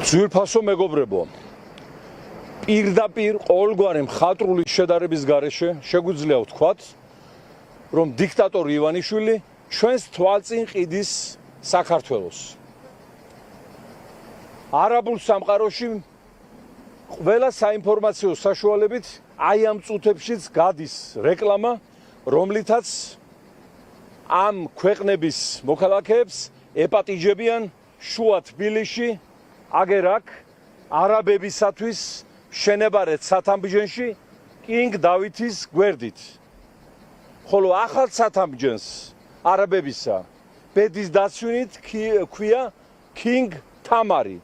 ძვირფასო მეგობრებო, პირდაპირ ყოველგვარი მხატვრული შედარების გარეშე შეგვიძლია ვთქვათ, რომ დიქტატორი ივანიშვილი ჩვენს თვალწინ ყიდის საქართველოს. არაბულ სამყაროში ყველა საინფორმაციო საშუალებით აი ამ წუთებშიც გადის რეკლამა, რომლითაც ამ ქვეყნების მოქალაქეებს ეპატიჟებიან შუა თბილისში, აგერ აქ არაბებისათვის შენებარეთ სათამბჯენში კინგ დავითის გვერდით. ხოლო ახალ სათამბჯენს არაბებისა ბედის დაცვით ქვია კინგ თამარი.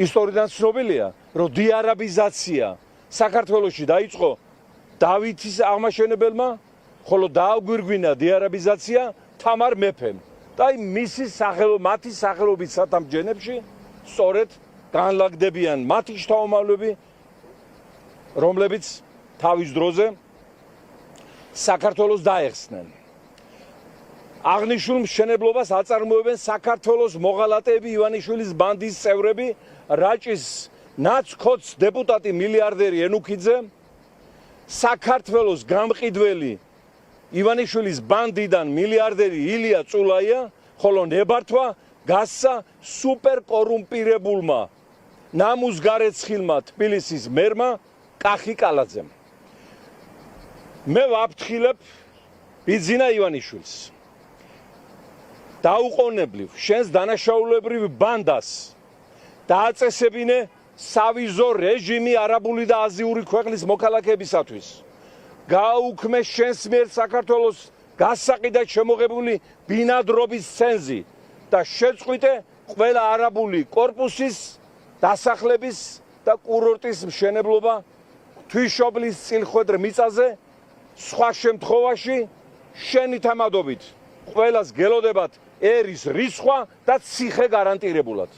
ისტორიიდან ცნობილია, რომ დიარაბიზაცია საქართველოში დაიწყო დავითის აღმაშენებელმა, ხოლო დააგვირგვინა დიარაბიზაცია თამარ მეფემ. და მისი მათი სახელობის სათამბჯენებში სწორედ განლაგდებიან მათი შთამომავლები, რომლებიც თავის დროზე საქართველოს დაეხსნენ. აღნიშნულ მშენებლობას აწარმოებენ საქართველოს მოღალატეები, ივანიშვილის ბანდის წევრები, რაჭის ნაცქოც დეპუტატი მილიარდერი ენუქიძე, საქართველოს გამყიდველი ივანიშვილის ბანდიდან მილიარდერი ილია წულაია, ხოლო ნებართვა გასცა სუპერ კორუმპირებულმა ნამუსგარეცხილმა თბილისის მერმა კახი კალაძემ. მე ვაფრთხილებ ბიძინა ივანიშვილს. დაუყოვნებლივ შენს დანაშაულებრივ ბანდას დააწესებინე სავიზო რეჟიმი არაბული და აზიური ქვეყნის მოქალაქეებისათვის. გააუქმე შენს მიერ საქართველოს გასაყიდად შემოღებული ბინადრობის ცენზი და შეწყვიტე ყველა არაბული კორპუსის დასახლების და კურორტის მშენებლობა თვიშობლის წილხვედრ მიწაზე. სხვა შემთხვევაში შენი თამადობით ყველას გელოდებათ ერის რისხვა და ციხე გარანტირებულად.